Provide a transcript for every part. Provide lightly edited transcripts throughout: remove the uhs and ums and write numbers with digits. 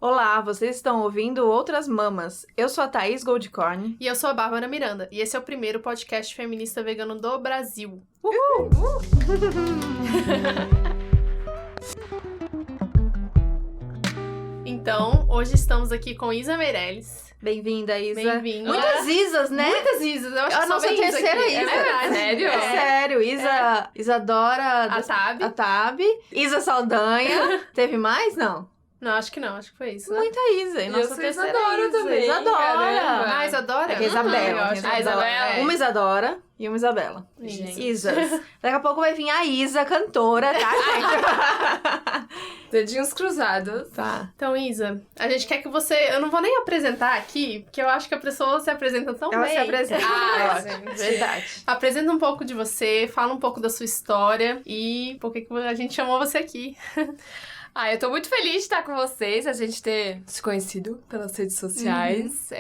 Olá, vocês estão ouvindo Outras Mamas. Eu sou a Thaís Goldcorn. E eu sou a Bárbara Miranda. E esse é o primeiro podcast feminista vegano do Brasil. Uhul! Então, hoje estamos aqui com Isa Meirelles. Bem-vinda, Isa. Bem-vinda. Muitas Isas, né? Muitas Isas. Eu acho A que só nossa vem Isa terceira aqui. Isa. É verdade. Sério? É sério. Isadora... A Tab. Isa Saldanha. Teve mais? Não. Não, acho que não. Acho que foi isso, né? Muita Isa. E E nossa eu sou terceira Isadora Isa. também, Isadora. caramba. Ah, Isadora? É que é Isabela. eu acho que A Isabela. Uma Isadora e uma Isabela. Isso. Isas. Daqui a pouco vai vir a Isa, cantora, tá, gente? Dedinhos cruzados. Tá. Então, Isa, a gente quer que você... Eu não vou nem apresentar aqui, porque eu acho que a pessoa se apresenta tão Ela bem. se apresenta. Ah, É, verdade. Apresenta um pouco de você, fala um pouco da sua história e por que a gente chamou você aqui. Eu tô muito feliz de estar com vocês, a gente ter se conhecido pelas redes sociais.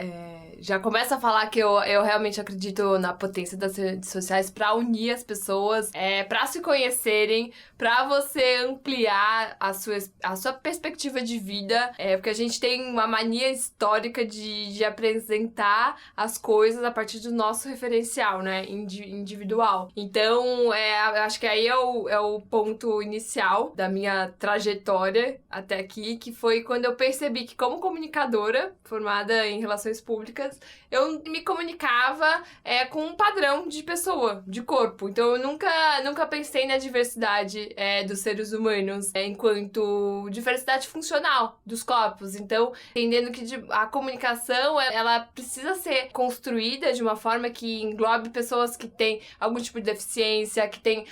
Já começo a falar que eu realmente acredito na potência das redes sociais pra unir as pessoas, pra se conhecerem, pra você ampliar a sua perspectiva de vida, porque a gente tem uma mania histórica de apresentar as coisas a partir do nosso referencial, né, individual. Então, eu acho que aí é o ponto inicial da minha trajetória até aqui, que foi quando eu percebi que, como comunicadora formada em relações públicas, eu me comunicava com um padrão de pessoa, de corpo. Então eu nunca pensei na diversidade dos seres humanos enquanto diversidade funcional dos corpos. Então, entendendo que a comunicação ela precisa ser construída de uma forma que englobe pessoas que têm algum tipo de deficiência, que tem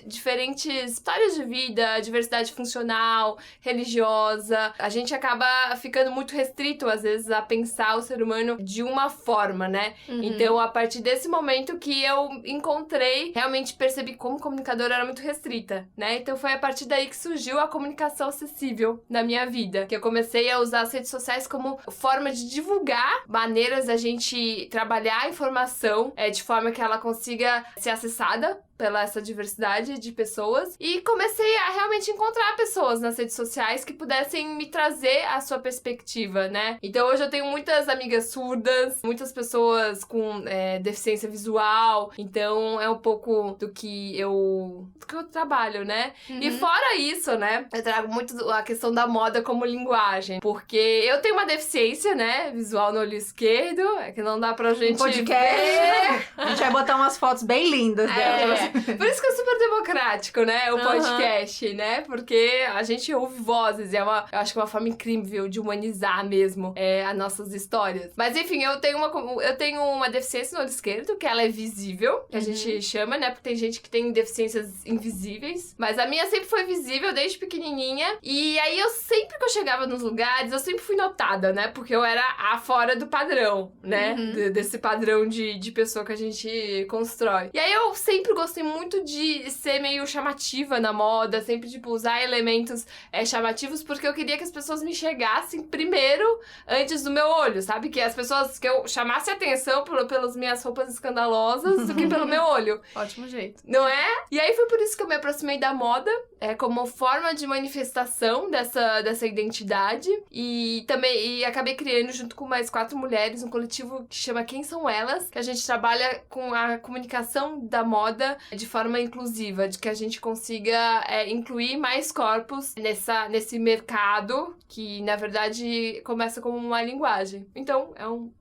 diferentes histórias de vida, diversidade funcional, religiosa. A gente acaba ficando muito restrito, às vezes, a pensar o ser humano de uma forma, né? Uhum. Então, a partir desse momento que eu encontrei, realmente percebi como comunicadora era muito restrita, né? Então, foi a partir daí que surgiu a comunicação acessível na minha vida, que eu comecei a usar as redes sociais como forma de divulgar maneiras da gente trabalhar a informação de forma que ela consiga ser acessada pela essa diversidade de pessoas, e comecei a realmente encontrar pessoas nas redes sociais que pudessem me trazer a sua perspectiva, né? Então hoje eu tenho muitas amigas surdas, muitas pessoas com deficiência visual, então é um pouco do que eu trabalho, né? Uhum. E fora isso, né, eu trago muito a questão da moda como linguagem, porque eu tenho uma deficiência, né, visual no olho esquerdo, que não dá pra gente Podcast. A gente vai botar umas fotos bem lindas dela. Por isso que é super democrático, né, o podcast, né, porque a gente ouve vozes, eu acho que é uma forma incrível de humanizar mesmo as nossas histórias. Mas enfim, eu tenho uma deficiência no olho esquerdo, que ela é visível, que a gente chama, né, porque tem gente que tem deficiências invisíveis, mas a minha sempre foi visível desde pequenininha, e aí sempre que eu chegava nos lugares, eu sempre fui notada, né, porque eu era fora do padrão, né, desse padrão de pessoa que a gente constrói. E aí eu sempre gostei muito de ser meio chamativa na moda, sempre, usar elementos chamativos, porque eu queria que as pessoas me enxergassem primeiro antes do meu olho, sabe? Que eu chamasse atenção pelas minhas roupas escandalosas do que pelo meu olho. Ótimo jeito. Não é? E aí foi por isso que eu me aproximei da moda, como forma de manifestação dessa identidade, e acabei criando, junto com mais 4 mulheres, um coletivo que chama Quem São Elas, que a gente trabalha com a comunicação da moda de forma inclusiva, de que a gente consiga incluir mais corpos nesse mercado, que na verdade começa como uma linguagem. Então,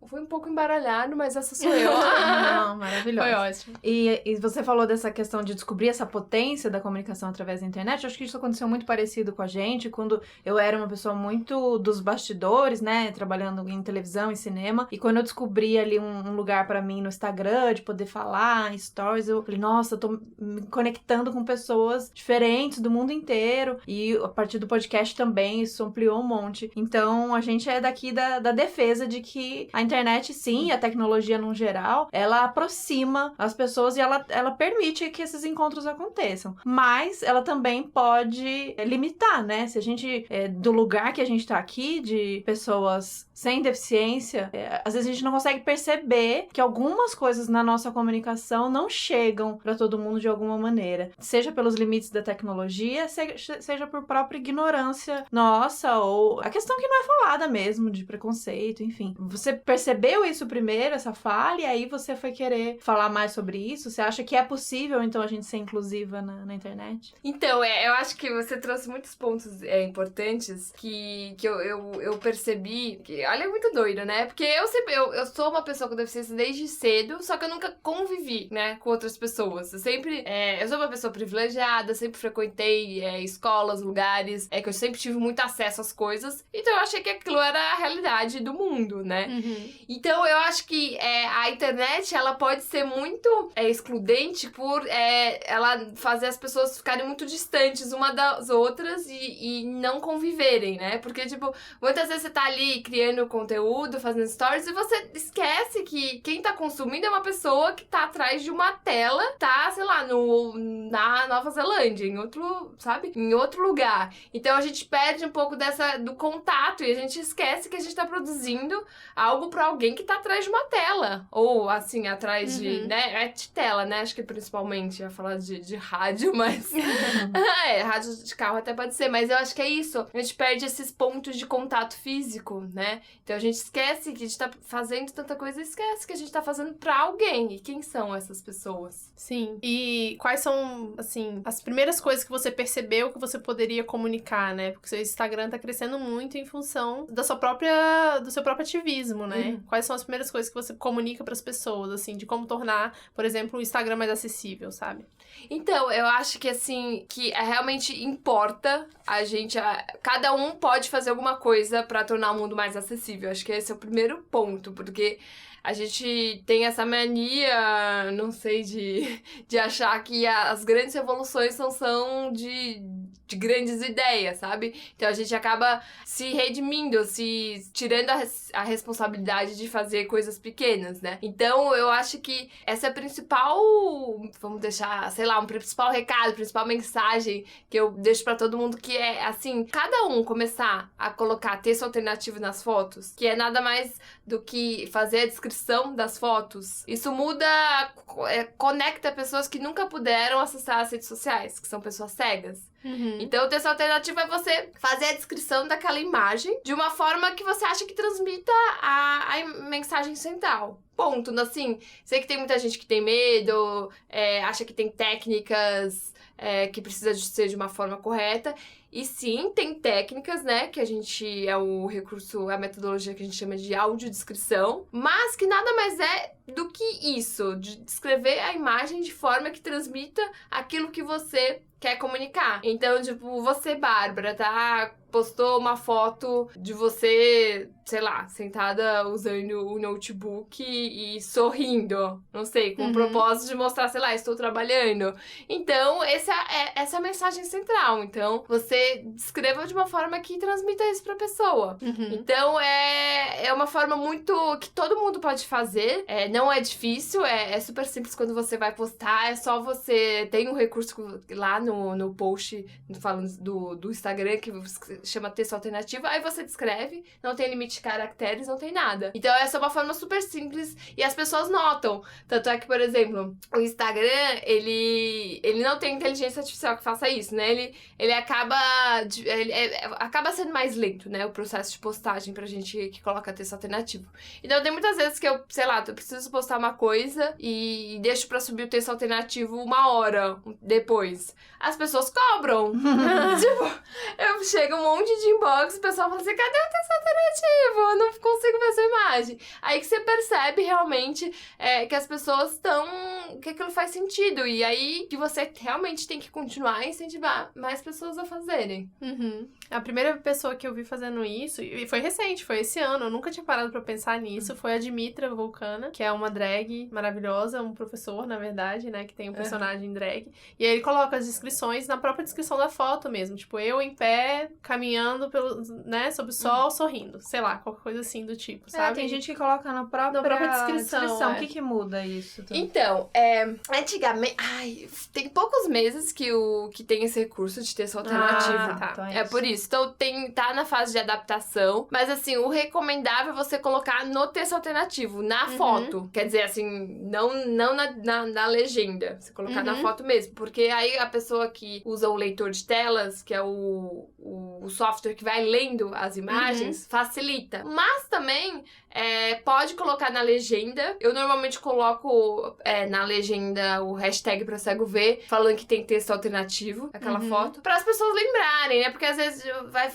foi um pouco embaralhado, mas essa sou eu. Não, maravilhoso. Foi ótimo. E você falou dessa questão de descobrir essa potência da comunicação através da internet. Eu acho que isso aconteceu muito parecido com a gente, quando eu era uma pessoa muito dos bastidores, né, trabalhando em televisão e cinema, e quando eu descobri ali um lugar pra mim no Instagram, de poder falar em stories, eu falei, nossa, eu tô me conectando com pessoas diferentes do mundo inteiro, e a partir do podcast também isso ampliou um monte. Então a gente é daqui da defesa de que a internet, sim, a tecnologia no geral, ela aproxima as pessoas e ela permite que esses encontros aconteçam, mas ela também pode limitar, né? Se a gente, do lugar que a gente tá aqui, de pessoas sem deficiência, às vezes a gente não consegue perceber que algumas coisas na nossa comunicação não chegam pra todo mundo de alguma maneira. Seja pelos limites da tecnologia, seja por própria ignorância nossa, ou a questão que não é falada mesmo, de preconceito, enfim. Você percebeu isso primeiro, essa falha, e aí você foi querer falar mais sobre isso? Você acha que é possível, então, a gente ser inclusiva na internet? Então, eu acho que você trouxe muitos pontos importantes que eu percebi. Que, olha, é muito doido, né? Porque eu sou uma pessoa com deficiência desde cedo, só que eu nunca convivi, né, com outras pessoas. Eu sou uma pessoa privilegiada, sempre frequentei escolas, lugares, que eu sempre tive muito acesso às coisas. Então, eu achei que aquilo era a realidade do mundo, né? Então, eu acho que a internet, ela pode ser muito excludente por ela fazer as pessoas ficarem muito distantes uma das outras e não conviverem, né? Porque, tipo, muitas vezes você tá ali criando conteúdo, fazendo stories, e você esquece que quem tá consumindo é uma pessoa que tá atrás de uma tela, tá, sei lá, na Nova Zelândia, em outro lugar. Então, a gente perde um pouco do contato e a gente esquece que a gente tá produzindo algo pra alguém que tá atrás de uma tela. Ou, assim, atrás de, né? De tela, né? Acho que principalmente, ia falar de rádio, mas... rádio de carro até pode ser, mas eu acho que é isso. A gente perde esses pontos de contato físico, né? Então a gente esquece que a gente tá fazendo tanta coisa e esquece que a gente tá fazendo pra alguém. E quem são essas pessoas? Sim. E quais são, assim, as primeiras coisas que você percebeu que você poderia comunicar, né? Porque o seu Instagram tá crescendo muito em função do seu próprio ativismo, né? Quais são as primeiras coisas que você comunica pras pessoas, assim, de como tornar, por exemplo, o Instagram mais acessível, sabe? Então, eu acho que, assim, que realmente importa cada um pode fazer alguma coisa pra tornar o mundo mais acessível. Acho que esse é o primeiro ponto, porque a gente tem essa mania, não sei, de achar que as grandes revoluções são de grandes ideias, sabe? Então a gente acaba se redimindo, se tirando a responsabilidade de fazer coisas pequenas, né? Então eu acho que essa é a principal, vamos deixar, sei lá, um principal recado, principal mensagem que eu deixo pra todo mundo, que é, assim, cada um começar a colocar texto alternativo nas fotos, que é nada mais do que fazer a descrição das fotos. Isso muda, conecta pessoas que nunca puderam acessar as redes sociais, que são pessoas cegas. Então, o texto alternativo é você fazer a descrição daquela imagem de uma forma que você acha que transmita a mensagem central. Ponto. Assim, sei que tem muita gente que tem medo, acha que tem técnicas que precisa ser de uma forma correta. E sim, tem técnicas, né, que a metodologia que a gente chama de audiodescrição, mas que nada mais é do que isso, de descrever a imagem de forma que transmita aquilo que você quer comunicar. Então, tipo, você, Bárbara, postou uma foto de você, sei lá, sentada usando o notebook e sorrindo, não sei, com o propósito de mostrar, sei lá, estou trabalhando. Então, essa é a mensagem central. Então, você descreva de uma forma que transmita isso pra pessoa. Então, é uma forma muito que todo mundo pode fazer. Não é difícil, é super simples quando você vai postar. É só você... Tem um recurso lá no post falando do Instagram que chama texto alternativo. Aí você descreve, não tem limite de caracteres, não tem nada. Então, essa é uma forma super simples e as pessoas notam. Tanto é que, por exemplo, o Instagram, ele não tem inteligência artificial que faça isso, né? Ele acaba sendo mais lento, né? O processo de postagem pra gente que coloca texto alternativo. Então, tem muitas vezes que eu preciso postar uma coisa e deixo pra subir o texto alternativo 1 hora depois. As pessoas cobram. Tipo, chega um monte de inbox e o pessoal fala assim, cadê o texto alternativo? Eu não consigo ver essa imagem. Aí que você percebe realmente que as pessoas que aquilo faz sentido. E aí que você realmente tem que continuar a incentivar mais pessoas a fazerem. A primeira pessoa que eu vi fazendo isso, e foi recente, foi esse ano, eu nunca tinha parado pra pensar nisso, foi a Dimitra Vulcana, que é uma drag maravilhosa, um professor, na verdade, né, que tem um personagem drag. E aí ele coloca as descrições na própria descrição da foto mesmo, tipo, eu em pé, caminhando sob o sol, sorrindo, sei lá, qualquer coisa assim do tipo, sabe? Tem gente que coloca na própria descrição. O que muda isso? Então, antigamente... Ai, tem poucos meses que tem esse recurso de texto alternativo. Então é por isso. isso. Então tá na fase de adaptação, mas assim, o recomendável é você colocar no texto alternativo, na foto. Quer dizer, assim, não na legenda. Você colocar na foto mesmo, porque aí a pessoa que usa o leitor de telas, que é o software que vai lendo as imagens, facilita. Mas também pode colocar na legenda. Eu normalmente coloco na legenda o hashtag pra cego ver, falando que tem texto alternativo, aquela foto, para as pessoas lembrarem, né? Porque às vezes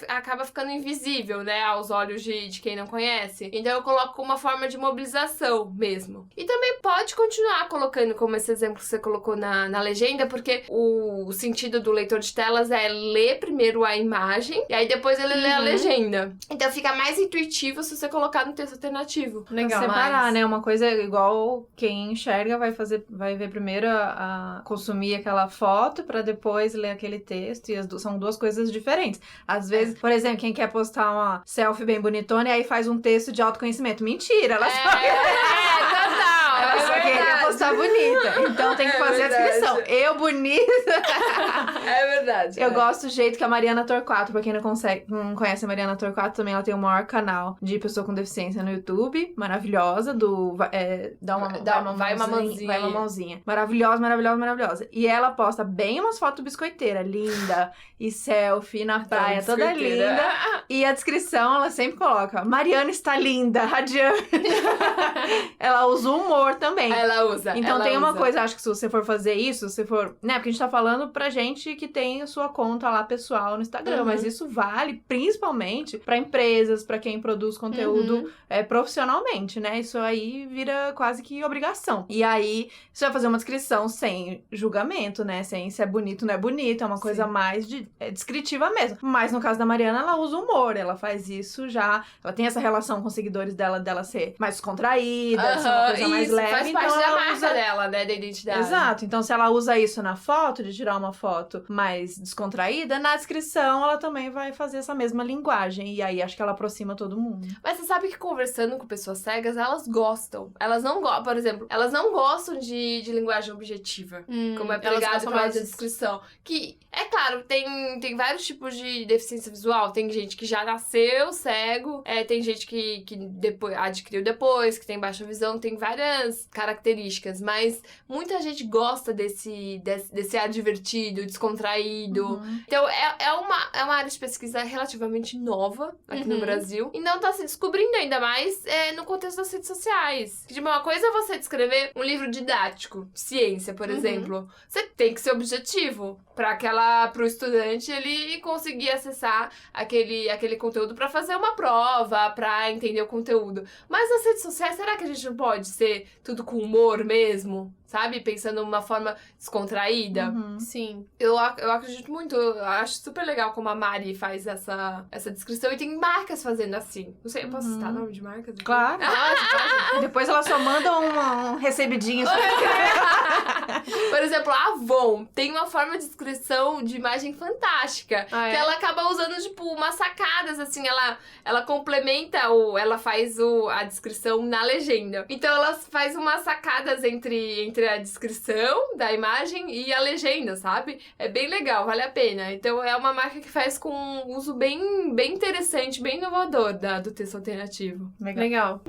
acaba ficando invisível, né? Aos olhos de quem não conhece. Então eu coloco uma forma de mobilização mesmo. E também pode continuar colocando, como esse exemplo que você colocou na legenda, porque o sentido do leitor de telas é ler primeiro a imagem e aí depois ele lê a legenda. Então fica mais intuitivo se você colocar no texto alternativo. Legal. Separar, né? Uma coisa igual quem enxerga vai ver primeiro a consumir aquela foto pra depois ler aquele texto. E são duas coisas diferentes. Às vezes, por exemplo, quem quer postar uma selfie bem bonitona e aí faz um texto de autoconhecimento. Mentira! Ela só total! ela só queria postar bonita. Então tem que fazer a descrição. Eu bonita. É verdade. Eu gosto do jeito que a Mariana Torquato, pra quem não conhece a Mariana Torquato, também ela tem o maior canal de pessoa com deficiência no YouTube. Maravilhosa. Vai uma mãozinha. Maravilhosa, maravilhosa, maravilhosa. E ela posta bem umas fotos biscoiteiras. Linda. E selfie na praia, toda linda. E a descrição, ela sempre coloca: Mariana está linda, radiante. Ela usa o humor também. Ela usa. Então tem uma coisa, acho que se você for fazer isso, se for... Né, porque a gente tá falando pra gente que tem a sua conta lá pessoal no Instagram, mas isso vale principalmente pra empresas, pra quem produz conteúdo profissionalmente, né? Isso aí vira quase que obrigação. E aí, você vai fazer uma descrição sem julgamento, né? Sem se é bonito ou não é bonito, é uma coisa mais descritiva mesmo. Mas no caso da Mariana, ela usa humor, ela faz isso já, ela tem essa relação com os seguidores dela ser mais descontraída, ser uma coisa mais leve. Faz então parte da ela marca dela, né? Da identidade. Exato. Então, se ela usa isso na foto, de tirar uma foto mais descontraída, na descrição ela também vai fazer essa mesma linguagem. E aí, acho que ela aproxima todo mundo. Mas você sabe que conversando com pessoas cegas, elas gostam. Elas não gostam, por exemplo, elas não gostam de linguagem objetiva. Como é pregado pela descrição. Que, é claro, tem vários tipos de deficiência visual. Tem gente que já nasceu cego, tem gente que depois adquiriu depois, que tem baixa visão, tem várias características, mas muita gente gosta desse ar divertido, descontraído. Então, é uma área de pesquisa relativamente nova aqui no Brasil, e não tá se descobrindo ainda mais no contexto das redes sociais. Tipo, uma coisa é você descrever um livro didático, ciência, por exemplo. Você tem que ser objetivo pro estudante ele conseguir acessar aquele conteúdo pra fazer uma prova, pra entender o conteúdo. Mas nas redes sociais, será que a gente não pode ser tudo com humor mesmo? Sabe? Pensando numa forma descontraída. Sim. Eu acredito muito. Eu acho super legal como a Mari faz essa descrição. E tem marcas fazendo assim. Não sei, eu posso citar nome de marcas? Aqui? Claro. Depois ela só manda um recebidinho. Por exemplo, a Avon tem uma forma de descrição de imagem fantástica. Que ela acaba usando, tipo, umas sacadas, assim. Ela complementa ela faz a descrição na legenda. Então, ela faz umas sacadas entre a descrição da imagem e a legenda, sabe? É bem legal, vale a pena. Então, é uma marca que faz com um uso bem interessante, bem inovador do texto alternativo. Legal.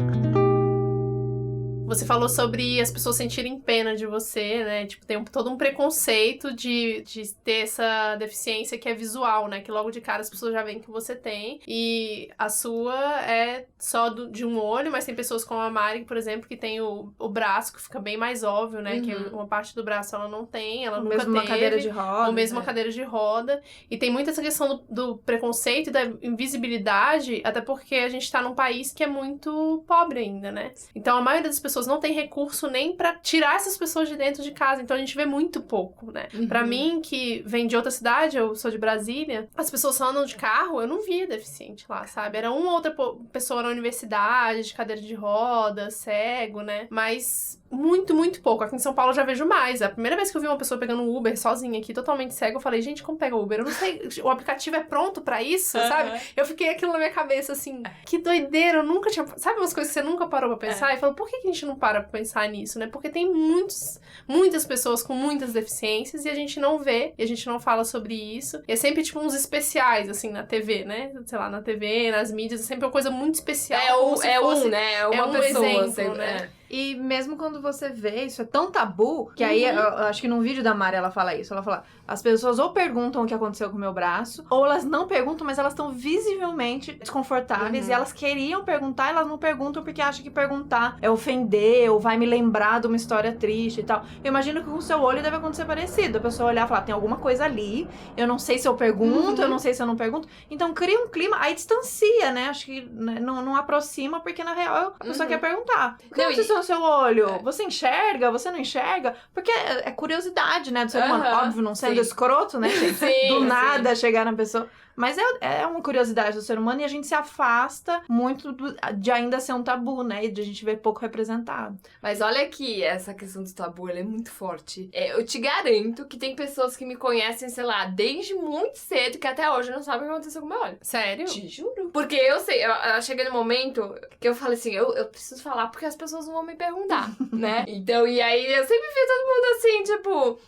Você falou sobre as pessoas sentirem pena de você, né? Tipo, tem todo um preconceito de ter essa deficiência que é visual, né? Que logo de cara as pessoas já veem que você tem. E a sua é só de um olho, mas tem pessoas como a Mari, por exemplo, que tem o braço, que fica bem mais óbvio, né? Que uma parte do braço ela não tem, ela nunca teve. Uma cadeira de roda. Ou mesmo uma cadeira de roda. E tem muito essa questão do preconceito e da invisibilidade, até porque a gente tá num país que é muito pobre ainda, né? Então a maioria das pessoas não tem recurso nem pra tirar essas pessoas de dentro de casa. Então a gente vê muito pouco, né? Pra mim, que vem de outra cidade, eu sou de Brasília, as pessoas só andam de carro, eu não via deficiente lá, sabe? Era uma outra pessoa na universidade, de cadeira de roda, cego, né? Mas muito, muito pouco. Aqui em São Paulo eu já vejo mais. A primeira vez que eu vi uma pessoa pegando um Uber sozinha aqui, totalmente cega, eu falei, gente, como pega o Uber? Eu não sei, o aplicativo é pronto pra isso, sabe? Eu fiquei aquilo na minha cabeça, assim, que doideira, eu nunca tinha... Sabe umas coisas que você nunca parou pra pensar? E falou, por que a gente não para pra pensar nisso, né? Porque tem muitas pessoas com muitas deficiências e a gente não vê, e a gente não fala sobre isso. E é sempre, tipo, uns especiais, assim, na TV, né? Sei lá, na TV, nas mídias, é sempre uma coisa muito especial. É uma pessoa, exemplo, sempre, né? E mesmo quando você vê, isso é tão tabu, que aí, eu acho que num vídeo da Mari ela fala isso. Ela fala, as pessoas ou perguntam o que aconteceu com o meu braço, ou elas não perguntam, mas elas estão visivelmente desconfortáveis, e elas queriam perguntar, elas não perguntam porque acham que perguntar é ofender, ou vai me lembrar de uma história triste e tal. Eu imagino que com o seu olho deve acontecer parecido. A pessoa olhar e falar, tem alguma coisa ali, eu não sei se eu pergunto, eu não sei se eu não pergunto. Então cria um clima, aí distancia, né? Acho que não aproxima, porque na real a pessoa quer perguntar. O que aconteceu no seu olho? Você enxerga? Você não enxerga? Porque é curiosidade, né, do ser humano. Óbvio, não sendo escroto, né, gente? Do nada chegar na pessoa. Mas é uma curiosidade do ser humano e a gente se afasta muito de ainda ser um tabu, né? E de a gente ver pouco representado. Mas olha aqui, essa questão do tabu, ela é muito forte. Eu te garanto que tem pessoas que me conhecem, sei lá, desde muito cedo, que até hoje não sabem o que aconteceu com o meu olho. Sério? Te juro. Porque eu sei, eu cheguei no momento que eu falei assim, eu preciso falar porque as pessoas não vão me perguntar, né? Então, e aí eu sempre vi todo mundo assim, tipo...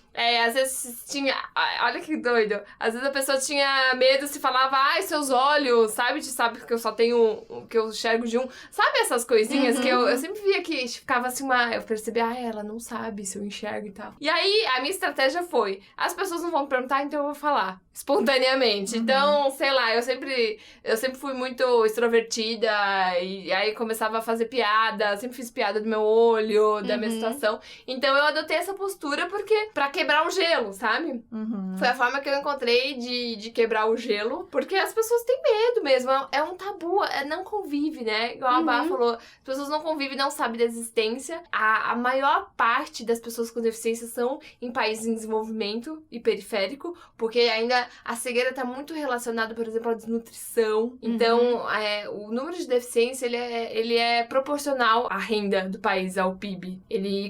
às vezes tinha... Olha que doido. Às vezes a pessoa tinha medo, se falava, ai, seus olhos, sabe que eu só tenho... que eu enxergo de um... Sabe essas coisinhas que eu sempre via que ficava assim eu percebia, ela não sabe se eu enxergo e tal. E aí, a minha estratégia foi, as pessoas não vão me perguntar, então eu vou falar. Espontaneamente. Então, sei lá, eu sempre fui muito extrovertida, e aí começava a fazer piada, sempre fiz piada do meu olho, da minha situação. Então eu adotei essa postura porque... pra quebrar o gelo, sabe? Foi a forma que eu encontrei de quebrar o gelo, porque as pessoas têm medo mesmo, é um tabu, não convive, né? Igual a Bá falou, as pessoas não convivem, não sabem da existência. A maior parte das pessoas com deficiência são em países em desenvolvimento e periférico, porque ainda a cegueira tá muito relacionada, por exemplo, à desnutrição. Então, o número de deficiência, ele é proporcional à renda do país, ao PIB.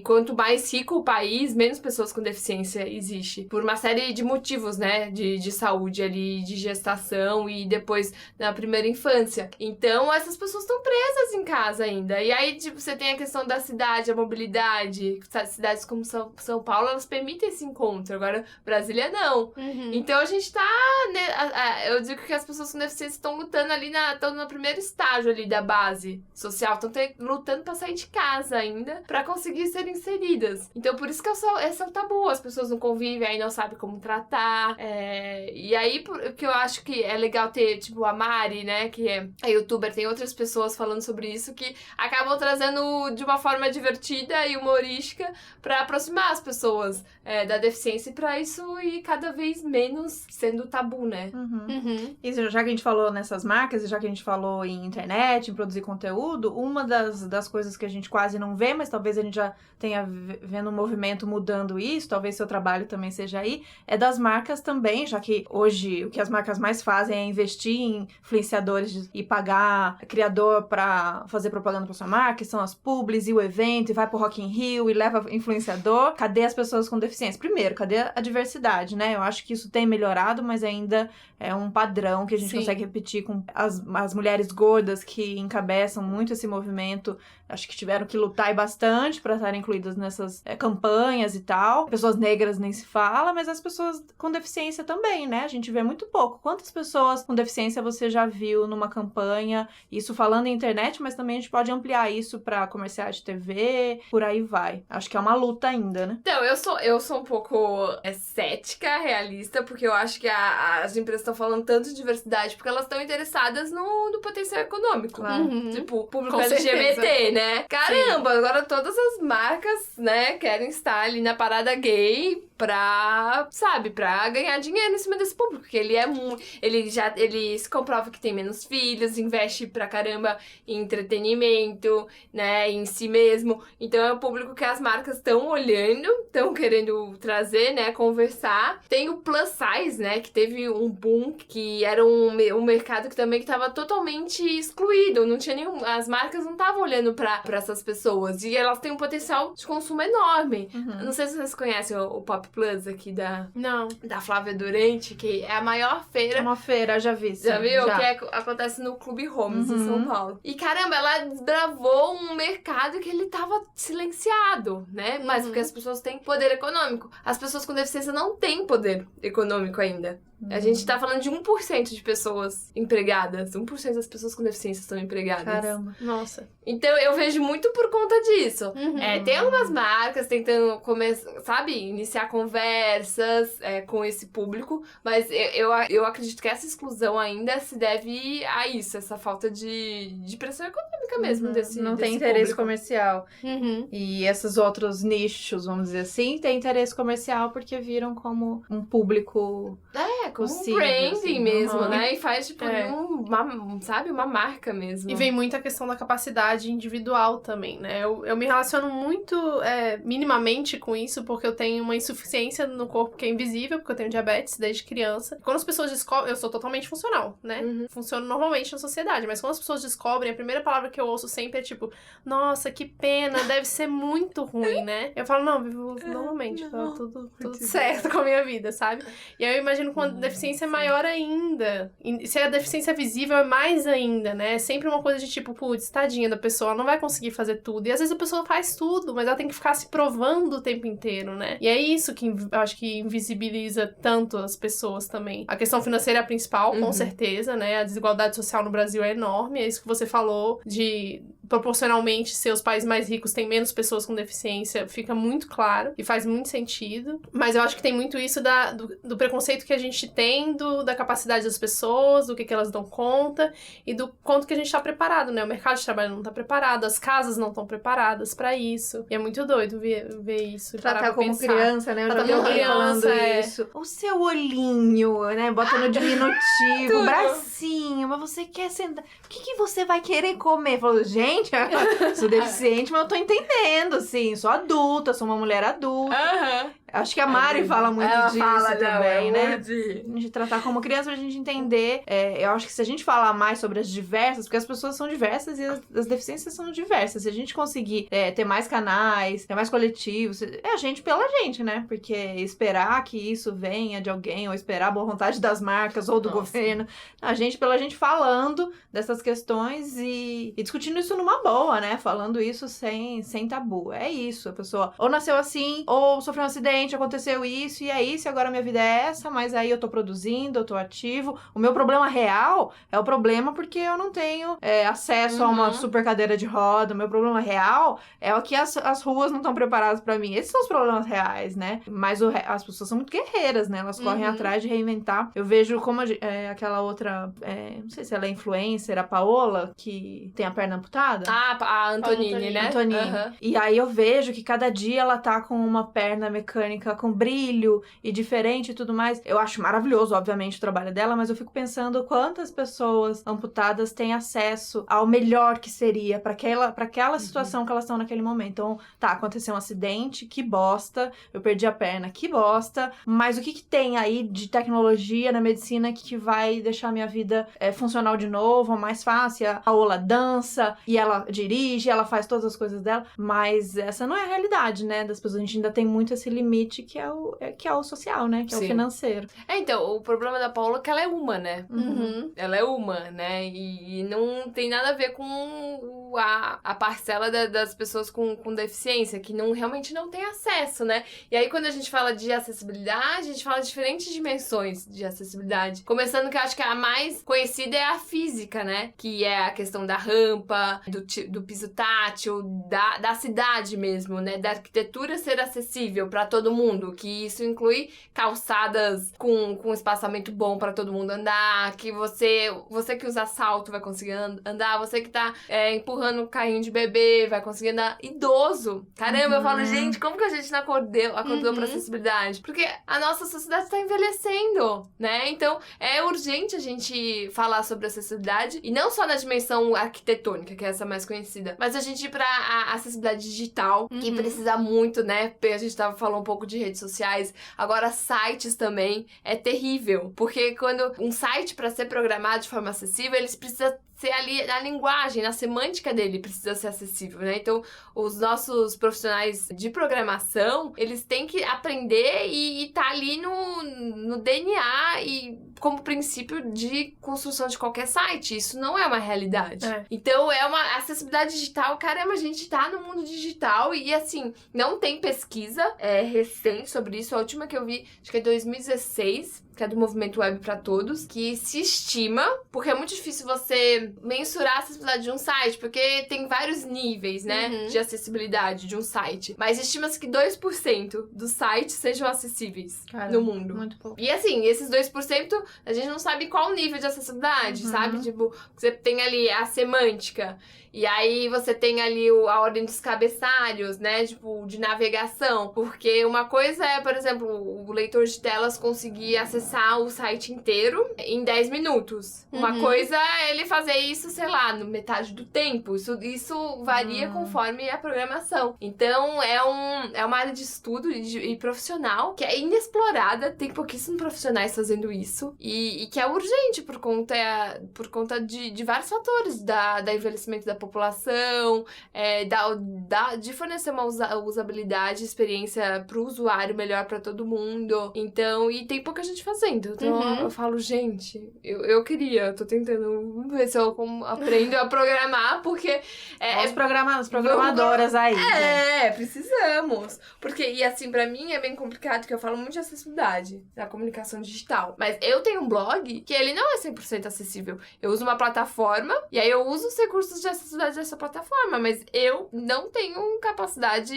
Quanto mais rico o país, menos pessoas com deficiência existe. Por uma série de motivos, né? De saúde ali, de gestação e depois na primeira infância. Então, essas pessoas estão presas em casa ainda. E aí, tipo, você tem a questão da cidade, a mobilidade. Cidades como São Paulo, elas permitem esse encontro. Agora, Brasília, não. Então, a gente tá... né, eu digo que as pessoas com deficiência estão lutando ali, estão no primeiro estágio ali da base social. Estão lutando pra sair de casa ainda, pra conseguir ser inseridas. Então, por isso que esse é o tabu. As pessoas não convivem, aí não sabem como tratar. E aí, que eu acho que é legal ter, tipo, a Mari, né, que é a youtuber, tem outras pessoas falando sobre isso que acabam trazendo de uma forma divertida e humorística pra aproximar as pessoas da deficiência e pra isso ir cada vez menos sendo tabu, né? E já que a gente falou nessas marcas, e já que a gente falou em internet, em produzir conteúdo, uma das coisas que a gente quase não vê, mas talvez a gente já tenha vendo um movimento mudando isso, talvez seu trabalho também seja aí, é das marcas também, já que hoje o que as marcas mais fazem é investir em influenciadores e pagar criador pra fazer propaganda pra sua marca, que são as publis e o evento, e vai pro Rock in Rio e leva influenciador. Cadê as pessoas com deficiência? Primeiro, cadê a diversidade, né? Eu acho que isso tem melhorado, mas ainda é um padrão que a gente consegue repetir com as mulheres gordas que encabeçam muito esse movimento. Acho que tiveram que lutar bastante para estarem incluídas nessas campanhas e tal. Pessoas negras nem se fala, mas as pessoas com deficiência também, né? A gente vê muito pouco. Quantas pessoas com deficiência você já viu numa campanha? Isso falando em internet, mas também a gente pode ampliar isso para comerciais de TV, por aí vai. Acho que é uma luta ainda, né? Então, eu sou um pouco cética, realista, porque eu acho que as empresas estão falando tanto de diversidade porque elas estão interessadas no potencial econômico. Claro. Tipo, público LGBT, né? Caramba, agora todas as marcas, né, querem estar ali na parada gay pra ganhar dinheiro em cima desse público, porque ele se comprova que tem menos filhos, investe pra caramba em entretenimento, né, em si mesmo. Então é um público que as marcas estão olhando, estão querendo trazer, né, conversar. Tem o plus size, né, que teve um boom, que era um mercado que também estava totalmente excluído, não tinha nenhum, as marcas não estavam olhando pra essas pessoas, e elas têm um potencial de consumo enorme. Não sei se vocês conhecem o Pop Plus aqui Não. da Flávia Durante, que é a maior feira. É uma feira, já vi. Sim, Já viu? Que acontece no Clube Homes, em São Paulo. E caramba, ela desbravou um mercado que ele tava silenciado, né? Mas porque as pessoas têm poder econômico. As pessoas com deficiência não têm poder econômico ainda. A gente tá falando de 1% de pessoas empregadas. 1% das pessoas com deficiência estão empregadas. Caramba. Nossa. Então, eu vejo muito por conta disso. Tem algumas marcas tentando começar, sabe? Iniciar conversas com esse público. Mas eu acredito que essa exclusão ainda se deve a isso. Essa falta de pressão econômica mesmo desse Não tem desse interesse público. comercial. E esses outros nichos, vamos dizer assim, tem interesse comercial porque viram como um público... Como possível, um branding assim. mesmo, né? E faz, tipo, uma marca mesmo. E vem muito a questão da capacidade individual também, né? Eu me relaciono muito minimamente com isso, porque eu tenho uma insuficiência no corpo que é invisível, porque eu tenho diabetes desde criança. Quando as pessoas descobrem... Eu sou totalmente funcional, né? Funciono normalmente na sociedade, mas quando as pessoas descobrem, a primeira palavra que eu ouço sempre é tipo, nossa, que pena, deve ser muito ruim, né? Eu falo, não, vivo normalmente, tá tudo certo com a minha vida, sabe? E aí eu imagino quando a deficiência é maior ainda. E se a deficiência visível é mais ainda, né? É sempre uma coisa de tipo, putz, tadinha da pessoa, ela não vai conseguir fazer tudo. E às vezes a pessoa faz tudo, mas ela tem que ficar se provando o tempo inteiro, né? E é isso que eu acho que invisibiliza tanto as pessoas também. A questão financeira é a principal, com certeza, né? A desigualdade social no Brasil é enorme. É isso que você falou de... proporcionalmente, ser os países mais ricos têm menos pessoas com deficiência, fica muito claro e faz muito sentido. Mas eu acho que tem muito isso do preconceito que a gente tem, da capacidade das pessoas, do que elas dão conta e do quanto que a gente tá preparado, né? O mercado de trabalho não tá preparado, as casas não estão preparadas pra isso. E é muito doido ver isso. Tratar como criança, né? Eu já vi alguém falando isso. O seu olhinho, né? Bota no diminutivo, bracinho, mas você quer sentar... O que você vai querer comer? Falou, gente, eu sou deficiente, mas eu tô entendendo, assim. Sou adulta, sou uma mulher adulta. Acho que a Mari fala muito disso também, né? De tratar como criança, pra gente entender. Eu acho que se a gente falar mais sobre as diversas, porque as pessoas são diversas e as deficiências são diversas. Se a gente conseguir ter mais canais, ter mais coletivos, é a gente pela gente, né? Porque esperar que isso venha de alguém, ou esperar a boa vontade das marcas ou do governo, a gente pela gente falando dessas questões e discutindo isso numa boa, né? Falando isso sem tabu. É isso, a pessoa ou nasceu assim, ou sofreu um acidente, aconteceu isso, e é isso, e agora minha vida é essa, mas aí eu tô produzindo, eu tô ativo. O meu problema real é o problema porque eu não tenho acesso a uma super cadeira de roda. O meu problema real é o que as ruas não estão preparadas pra mim. Esses são os problemas reais, né? Mas as pessoas são muito guerreiras, né? Elas correm atrás de reinventar. Eu vejo como aquela outra, não sei se ela é influencer, a Paola, que tem a perna amputada. A Antonini, né? Antonini. E aí eu vejo que cada dia ela tá com uma perna mecânica com brilho e diferente e tudo mais. Eu acho maravilhoso, obviamente, o trabalho dela, mas eu fico pensando quantas pessoas amputadas têm acesso ao melhor que seria pra aquela situação que elas estão naquele momento. Então, aconteceu um acidente, que bosta, eu perdi a perna, que bosta, mas o que tem aí de tecnologia na medicina que vai deixar a minha vida funcional de novo, mais fácil? A Paola dança e ela dirige, ela faz todas as coisas dela, mas essa não é a realidade, né, das pessoas. A gente ainda tem muito esse limite que é o social, né? Que é o financeiro. Então, o problema da Paola é que ela é uma, né? Ela é uma, né? E não tem nada a ver com a parcela das pessoas com deficiência, que realmente não tem acesso, né? E aí, quando a gente fala de acessibilidade, a gente fala de diferentes dimensões de acessibilidade. Começando que eu acho que a mais conhecida é a física, né? Que é a questão da rampa, do piso tátil, da cidade mesmo, né? Da arquitetura ser acessível pra todo mundo, que isso inclui calçadas com espaçamento bom pra todo mundo andar, que você que usa salto vai conseguir andar, você que tá empurrando o carrinho de bebê vai conseguir andar. Idoso, caramba, eu falo, gente, como que a gente não acordou pra acessibilidade? Porque a nossa sociedade tá envelhecendo, né? Então, é urgente a gente falar sobre acessibilidade, e não só na dimensão arquitetônica, que é essa mais conhecida, mas a gente ir pra acessibilidade digital, que precisa muito, né? A gente tava falando um pouco de redes sociais, agora sites também, é terrível, porque quando um site, para ser programado de forma acessível, eles precisam ser ali na linguagem, na semântica dele precisa ser acessível, né? Então, os nossos profissionais de programação, eles têm que aprender e tá ali no DNA e como princípio de construção de qualquer site. Isso não é uma realidade. Então, é uma acessibilidade digital. Caramba, a gente tá no mundo digital e, assim, não tem pesquisa recente sobre isso. A última que eu vi, acho que é 2016, que é do Movimento Web para Todos, que se estima, porque é muito difícil você mensurar a acessibilidade de um site, porque tem vários níveis, né, de acessibilidade de um site. Mas estima-se que 2% dos sites sejam acessíveis no mundo. Muito pouco. E assim, esses 2%, a gente não sabe qual nível de acessibilidade, sabe? Tipo, você tem ali a semântica, e aí você tem ali a ordem dos cabeçalhos, né? Tipo, de navegação. Porque uma coisa é, por exemplo, o leitor de telas conseguir acessar o site inteiro em 10 minutos. Uma coisa é ele fazer isso, sei lá, no metade do tempo. Isso varia conforme a programação. Então, é uma área de estudo e profissional que é inexplorada. Tem pouquíssimos profissionais fazendo isso. E que é urgente por conta de vários fatores. Da envelhecimento da população, de fornecer uma usabilidade, experiência pro usuário melhor pra todo mundo. Então, e tem pouca gente fazendo. Então, eu falo, gente, eu queria, tô tentando ver se eu aprendo a programar, porque... As programadoras aí. Precisamos. Porque, e assim, pra mim é bem complicado, que eu falo muito de acessibilidade da comunicação digital. Mas eu tenho um blog que ele não é 100% acessível. Eu uso uma plataforma, e aí eu uso os recursos de acessibilidade dessa plataforma, mas eu não tenho capacidade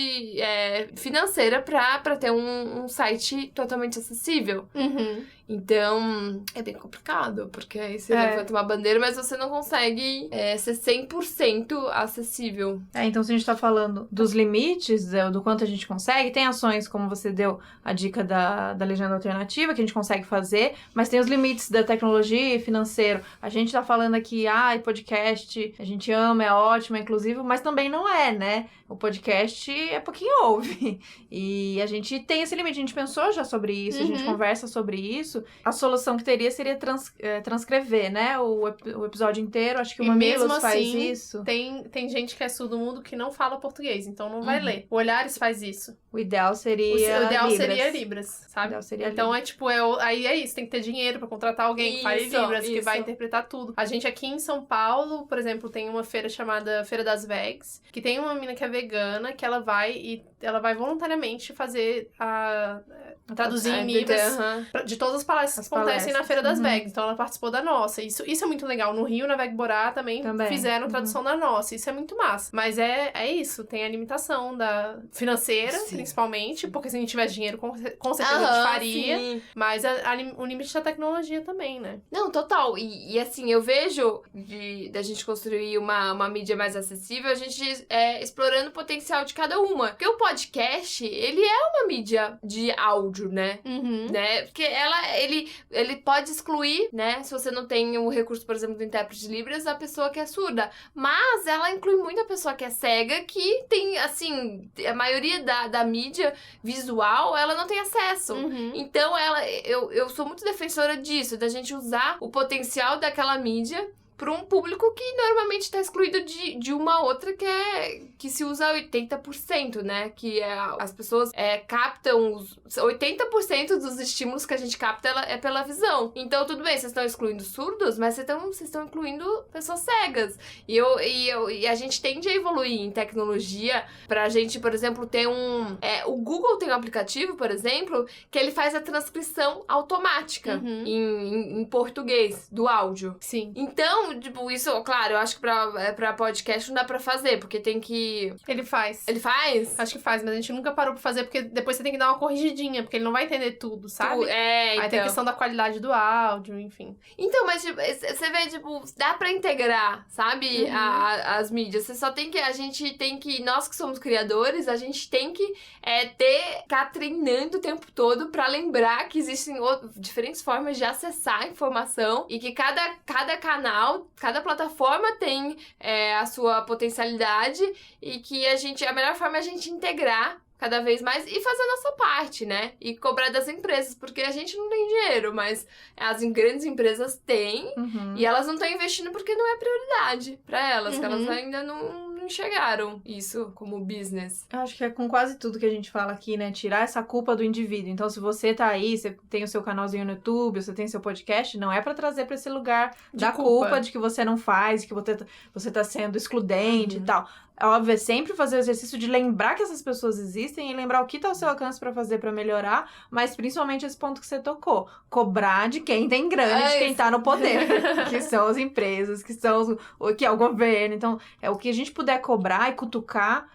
financeira pra ter um site totalmente acessível. Então, é bem complicado, porque aí você levanta uma bandeira, mas você não consegue ser 100% acessível. Então se a gente tá falando dos limites, do quanto a gente consegue, tem ações, como você deu a dica da legenda alternativa, que a gente consegue fazer, mas tem os limites da tecnologia e financeiro. A gente tá falando aqui, podcast, a gente ama, é ótimo, é inclusivo, mas também não é, né? O podcast é pouquinho ouve. E a gente tem esse limite, a gente pensou já sobre isso, a gente conversa sobre isso. A solução que teria seria transcrever, né? O episódio inteiro, acho que o Mamilos faz isso. Tem gente que é surdo-mudo que não fala português, então não vai ler. O Olhares faz isso. O ideal seria Libras, sabe? O ideal seria então Libras. Aí é isso, tem que ter dinheiro pra contratar alguém que fale Libras, que vai interpretar tudo. A gente aqui em São Paulo, por exemplo, tem uma feira chamada Feira das Vegs, que tem uma mina que é vegana, que ela vai voluntariamente fazer traduzir em Libras de todas as palestras que acontecem na Feira das Vegs. Então ela participou da nossa. Isso é muito legal. No Rio, na Vegborá, também fizeram tradução da nossa. Isso é muito massa. Mas é isso. Tem a limitação financeira, principalmente. Porque se a gente tivesse dinheiro, com certeza a gente faria. Sim. Mas o limite da tecnologia também, né? Não, total. E assim, eu vejo da gente construir uma mídia mais acessível, a gente explorando o potencial de cada uma. Porque o podcast, ele é uma mídia de áudio, né? Né? Porque ele pode excluir, né? Se você não tem o recurso, por exemplo, do intérprete de Libras, a pessoa que é surda. Mas ela inclui muito a pessoa que é cega, que tem, assim, a maioria da mídia visual, ela não tem acesso. Então, eu sou muito defensora disso, da gente usar o potencial daquela mídia para um público que normalmente está excluído de uma outra que se usa 80%, né? Que as pessoas captam 80% dos estímulos que a gente capta é pela visão. Então, tudo bem, vocês estão excluindo surdos, mas vocês estão incluindo pessoas cegas. E a gente tende a evoluir em tecnologia pra gente, por exemplo, ter o Google tem um aplicativo, por exemplo, que ele faz a transcrição automática em português do áudio. Sim. Então, tipo, isso, claro, eu acho que pra podcast não dá pra fazer, porque tem que... Ele faz. Ele faz? Acho que faz, mas a gente nunca parou pra fazer, porque depois você tem que dar uma corrigidinha, porque ele não vai entender tudo, sabe? Aí tem a questão da qualidade do áudio, enfim. Então, mas tipo, você vê, tipo, dá pra integrar, sabe? As mídias. Você só tem que... A gente tem que... Nós que somos criadores, a gente tem que ficar treinando o tempo todo pra lembrar que existem diferentes formas de acessar a informação e que cada canal, cada plataforma tem a sua potencialidade e que a melhor forma é a gente integrar cada vez mais e fazer a nossa parte, né? E cobrar das empresas, porque a gente não tem dinheiro, mas as grandes empresas têm e elas não estão investindo porque não é prioridade pra elas, que elas ainda não enxergaram isso como business. Eu acho que é com quase tudo que a gente fala aqui, né? Tirar essa culpa do indivíduo. Então, se você tá aí, você tem o seu canalzinho no YouTube, você tem seu podcast, não é pra trazer pra esse lugar da culpa de que você não faz, que você tá sendo excludente e tal. É óbvio, é sempre fazer o exercício de lembrar que essas pessoas existem e lembrar o que tá ao seu alcance pra fazer pra melhorar, mas principalmente esse ponto que você tocou. Cobrar de quem tem grana, de quem tá no poder. Que são as empresas, que é o governo. Então, é o que a gente puder cobrar e cutucar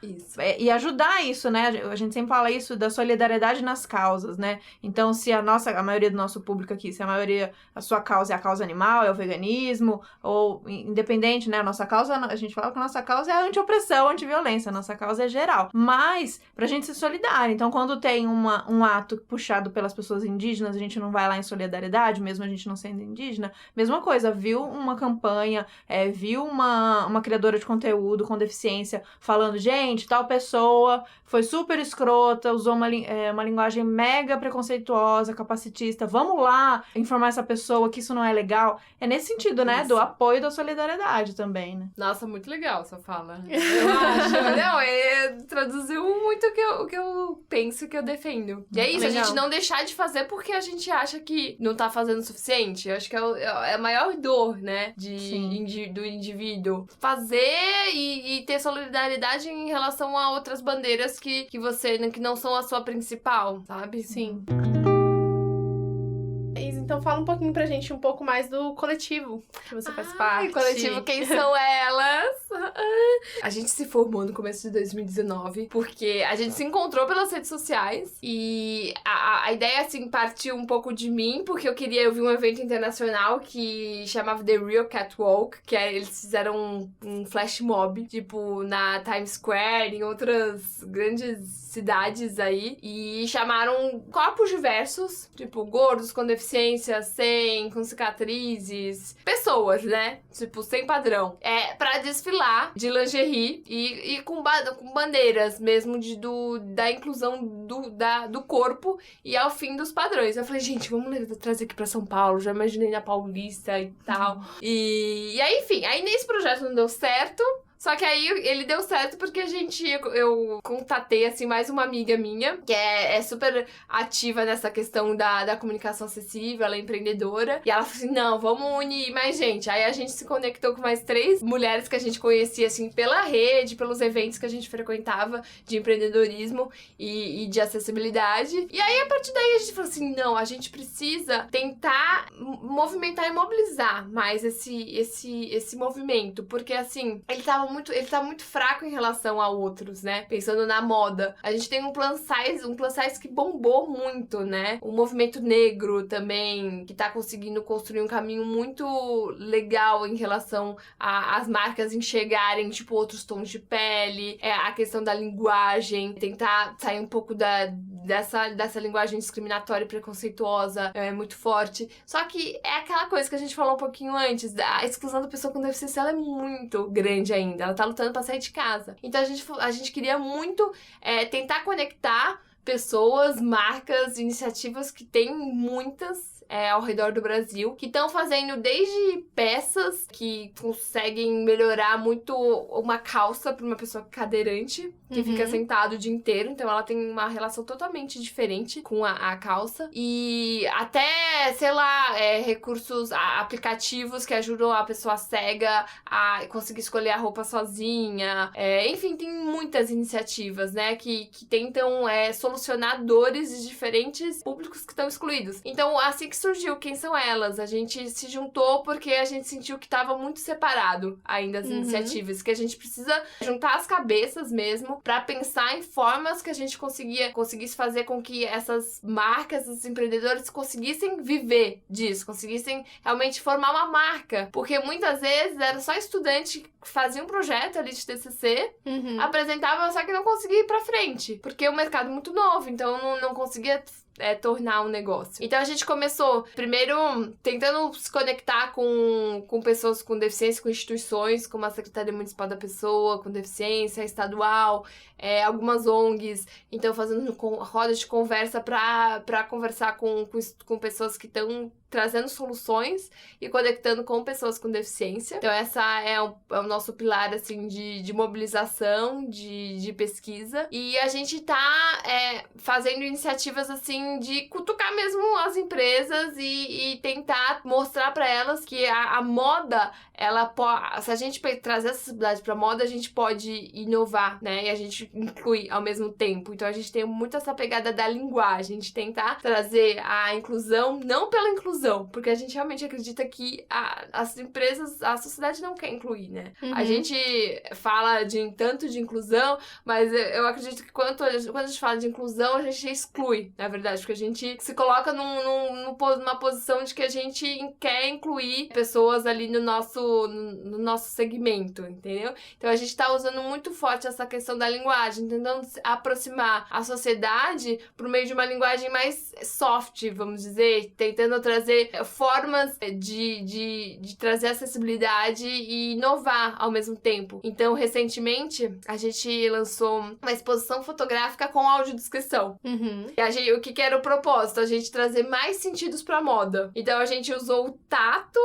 e ajudar isso, né? A gente sempre fala isso da solidariedade nas causas, né? Então, se a maioria do nosso público aqui, se a sua causa é a causa animal, é o veganismo, ou independente, né? A gente fala que a nossa causa é a anti-opressão, anti-violência, a nossa causa é geral. Mas, pra gente ser solidário. Então, quando tem um ato puxado pelas pessoas indígenas, a gente não vai lá em solidariedade, mesmo a gente não sendo indígena. Mesma coisa, viu uma campanha, viu uma criadora de conteúdo com deficiência falando, gente, tal pessoa foi super escrota, usou uma linguagem mega preconceituosa, capacitista, vamos lá informar essa pessoa que isso não é legal. É nesse sentido, né? Do apoio da solidariedade também, né? Nossa, muito legal essa fala. Eu acho. Não, traduziu muito o que eu penso, que eu defendo. E é isso, legal. A gente não deixar de fazer porque a gente acha que não tá fazendo o suficiente. Eu acho que é a maior dor, né? Do indivíduo. Fazer e ter solidariedade em relação a outras bandeiras que não são a sua principal, sabe? Sim. Então fala um pouquinho pra gente um pouco mais do coletivo que você faz parte. Coletivo, quem são elas? A gente se formou no começo de 2019 porque a gente se encontrou pelas redes sociais e a ideia, assim, partiu um pouco de mim porque eu vi um evento internacional que chamava The Real Catwalk, que eles fizeram um flash mob, tipo, na Times Square, em outras grandes cidades aí, e chamaram corpos diversos, tipo, gordos, com deficiência, sem, com cicatrizes, pessoas, né? Tipo, sem padrão. Pra desfilar de lingerie e com bandeiras mesmo da inclusão do corpo e ao fim dos padrões. Eu falei, gente, vamos trazer aqui pra São Paulo, já imaginei na Paulista e tal. E aí, enfim, aí nesse projeto não deu certo. Só que aí ele deu certo porque eu contatei, assim, mais uma amiga minha, que é super ativa nessa questão da comunicação acessível, ela é empreendedora. E ela falou assim, não, vamos unir mais gente. Aí a gente se conectou com mais 3 mulheres que a gente conhecia, assim, pela rede, pelos eventos que a gente frequentava de empreendedorismo e de acessibilidade. E aí, a partir daí, a gente falou assim, não, a gente precisa tentar movimentar e mobilizar mais esse movimento. Porque, assim, ele tá muito fraco em relação a outros, né? Pensando na moda. A gente tem um plus size que bombou muito, né? O movimento negro também, que tá conseguindo construir um caminho muito legal em relação às marcas enxergarem, tipo, outros tons de pele, a questão da linguagem, tentar sair um pouco dessa linguagem discriminatória e preconceituosa, muito forte. Só que é aquela coisa que a gente falou um pouquinho antes, a exclusão da pessoa com deficiência, ela é muito grande ainda. Ela tá lutando pra sair de casa. Então a gente queria muito tentar conectar pessoas, marcas, iniciativas que tem muitas ao redor do Brasil, que estão fazendo desde peças que conseguem melhorar muito uma calça para uma pessoa cadeirante, que fica sentado o dia inteiro, então ela tem uma relação totalmente diferente com a calça, e até, sei lá, recursos, aplicativos que ajudam a pessoa cega a conseguir escolher a roupa sozinha, enfim, tem muitas iniciativas, né, que tentam solucionar dores de diferentes públicos que estão excluídos. Então, assim que surgiu Quem São Elas, a gente se juntou porque a gente sentiu que estava muito separado ainda as iniciativas, que a gente precisa juntar as cabeças mesmo para pensar em formas que a gente conseguisse fazer com que essas marcas, esses empreendedores conseguissem viver disso, conseguissem realmente formar uma marca, porque muitas vezes era só estudante que fazia um projeto ali de TCC, apresentava, só que não conseguia ir pra frente, porque o mercado é muito novo, então não conseguia tornar um negócio. Então a gente começou, primeiro, tentando se conectar com pessoas com deficiência, com instituições, como a Secretaria Municipal da Pessoa com Deficiência, estadual, algumas ONGs, então fazendo rodas de conversa para conversar com pessoas que estão trazendo soluções e conectando com pessoas com deficiência. Então essa é o nosso pilar, assim, de mobilização, de pesquisa. E a gente tá fazendo iniciativas, assim, de cutucar mesmo as empresas e tentar mostrar para elas que a moda, ela pode... Se a gente trazer acessibilidade pra moda, a gente pode inovar, né? E a gente incluir ao mesmo tempo. Então a gente tem muito essa pegada da linguagem, de tentar trazer a inclusão, não pela inclusão, porque a gente realmente acredita que as empresas, a sociedade não quer incluir, né? A gente fala tanto de inclusão, mas eu acredito que quando a gente fala de inclusão, a gente exclui, na verdade, porque a gente se coloca numa posição de que a gente quer incluir pessoas ali no nosso segmento, entendeu? Então a gente tá usando muito forte essa questão da linguagem, tentando aproximar a sociedade por meio de uma linguagem mais soft, vamos dizer, tentando trazer formas de trazer acessibilidade e inovar ao mesmo tempo. Então, recentemente, a gente lançou uma exposição fotográfica com audiodescrição. E o que era o propósito? A gente trazer mais sentidos pra moda. Então, a gente usou o tato,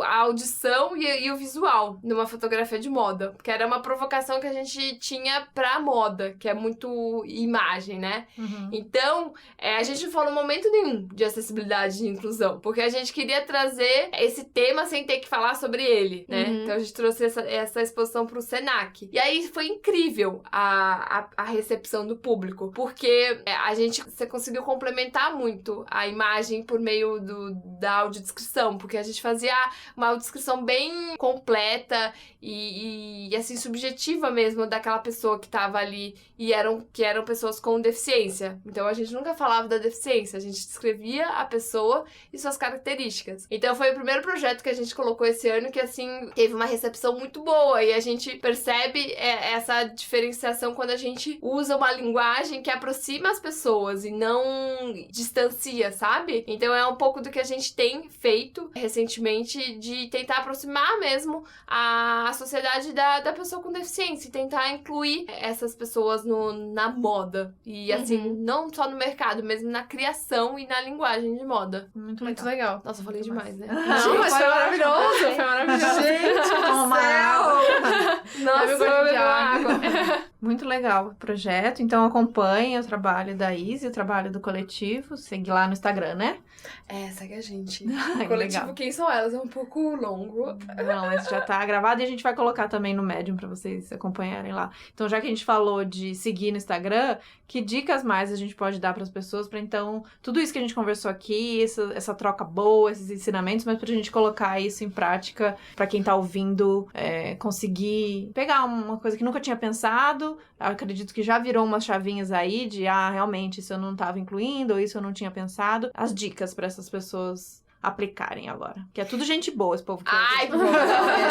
a audição e o visual numa fotografia de moda, que era uma provocação que a gente tinha pra moda, que é muito imagem, né? Então, a gente não falou momento nenhum de acessibilidade e inclusão, porque a gente queria trazer esse tema sem ter que falar sobre ele, né? Então a gente trouxe essa exposição pro Senac. E aí foi incrível a recepção do público, porque você conseguiu complementar muito a imagem por meio da audiodescrição, porque a gente fazia uma audiodescrição bem completa e assim, subjetiva mesmo daquela pessoa que tava ali que eram pessoas com deficiência. Então a gente nunca falava da deficiência, a gente descrevia a pessoa e suas características. Então foi o primeiro projeto que a gente colocou esse ano que, assim, teve uma recepção muito boa e a gente percebe essa diferenciação quando a gente usa uma linguagem que aproxima as pessoas e não distancia, sabe? Então é um pouco do que a gente tem feito recentemente, de tentar aproximar mesmo a sociedade da pessoa com deficiência e tentar incluir essas pessoas na moda. E assim, não só no mercado, mesmo na criação e na linguagem de moda. Muito legal. Nossa, eu falei demais, né? Não, mas foi maravilhoso. Foi maravilhoso. Gente, toma água. Nossa, eu bebi água. Muito legal o projeto. Então acompanhe o trabalho da Izzy, o trabalho do coletivo. Segue lá no Instagram, né? Segue a gente. Ai, O coletivo legal. Quem São Elas é um pouco longo. Não, mas já tá gravado e a gente vai colocar também no Medium pra vocês acompanharem lá. Então, já que a gente falou de seguir no Instagram, que dicas mais a gente pode dar pras pessoas pra, então, tudo isso que a gente conversou aqui, essa troca boa, esses ensinamentos, mas pra gente colocar isso em prática pra quem tá ouvindo conseguir pegar uma coisa que nunca tinha pensado. Acredito que já virou umas chavinhas aí de, realmente, isso eu não tava incluindo, ou isso eu não tinha pensado. As dicas pra essas pessoas aplicarem agora. Que é tudo gente boa, esse povo que Ai, que bom.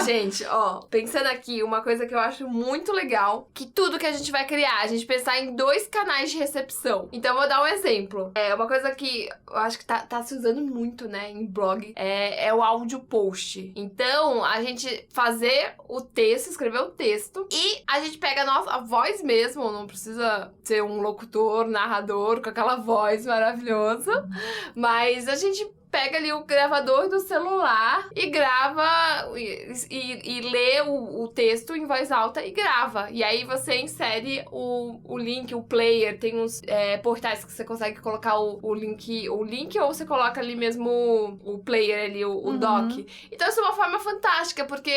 Gente, ó, pensando aqui, uma coisa que eu acho muito legal, que tudo que a gente vai criar, a gente pensar em 2 canais de recepção. Então, eu vou dar um exemplo. Uma coisa que eu acho que tá se usando muito, né, em blog, é o áudio post. Então, a gente fazer o texto, escrever o texto, e a gente pega a voz mesmo, não precisa ser um locutor, narrador, com aquela voz maravilhosa, mas a gente pega ali o gravador do celular e grava e lê o texto em voz alta e grava. E aí você insere o link, o player. Tem uns portais que você consegue colocar o link ou você coloca ali mesmo o player ali, o doc. Então isso é uma forma fantástica, porque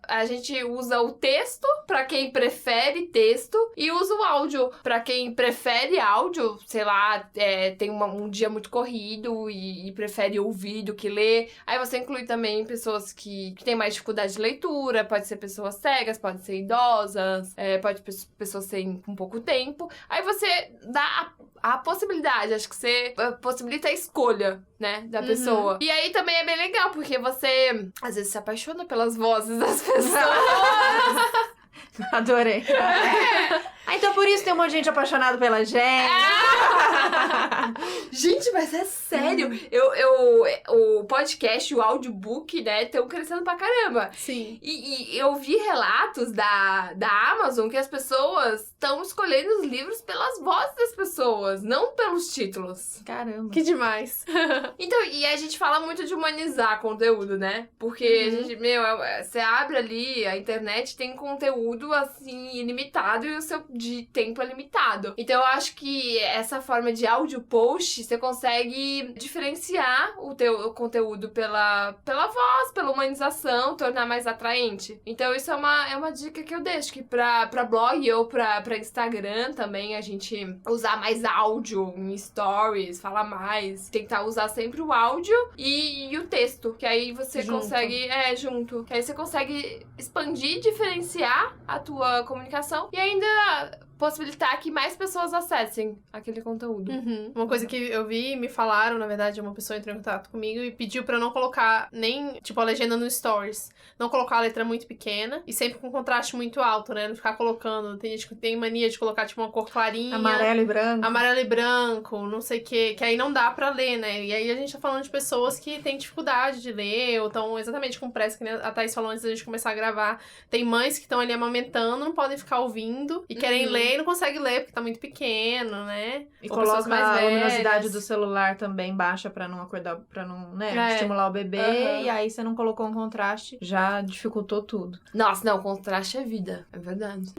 a gente usa o texto pra quem prefere texto e usa o áudio pra quem prefere áudio, sei lá, tem um dia muito corrido e prefere ouvir do que ler. Aí você inclui também pessoas que têm mais dificuldade de leitura, pode ser pessoas cegas, pode ser idosas, pode pessoas com pouco tempo. Aí você dá a possibilidade, acho que você possibilita a escolha, né, da pessoa. E aí também é bem legal, porque você às vezes se apaixona pelas vozes das pessoas. Adorei. Então por isso tem um monte de gente apaixonada pela gente. Gente, mas é sério. O podcast, o audiobook, né, estão crescendo pra caramba. Sim. E eu vi relatos da Amazon que as pessoas estão escolhendo os livros pelas vozes das pessoas, não pelos títulos. Caramba. Que demais. Então, e a gente fala muito de humanizar conteúdo, né? Porque a gente, você abre ali, a internet tem conteúdo, assim, ilimitado e o seu de tempo é limitado. Então, eu acho que essa forma de áudio post, você consegue diferenciar o teu conteúdo pela voz, pela humanização, tornar mais atraente. Então, isso é uma dica que eu deixo, que pra blog ou pra Instagram também, a gente usar mais áudio em stories, falar mais, tentar usar sempre o áudio e o texto, que aí você consegue, junto, que aí você consegue expandir, diferenciar a tua comunicação e ainda possibilitar que mais pessoas acessem aquele conteúdo. Uma coisa que eu vi, me falaram, na verdade, uma pessoa entrou em contato comigo e pediu pra eu não colocar nem, tipo, a legenda no stories. Não colocar a letra muito pequena e sempre com contraste muito alto, né? Não ficar colocando. Tem gente que tem mania de colocar, tipo, uma cor clarinha. Amarelo e branco, não sei o quê. Que aí não dá pra ler, né? E aí a gente tá falando de pessoas que têm dificuldade de ler ou estão exatamente com pressa, que a Thaís falou antes da gente começar a gravar. Tem mães que estão ali amamentando, não podem ficar ouvindo e querem ler e não conseguem ler porque tá muito pequeno, né? E ou pessoas coloca mais a velhas. luminosidade do celular também baixa pra não acordar, pra não, né, estimular o bebê. E aí você não colocou um contraste, já dificultou tudo. Nossa, não, contraste é vida, é verdade.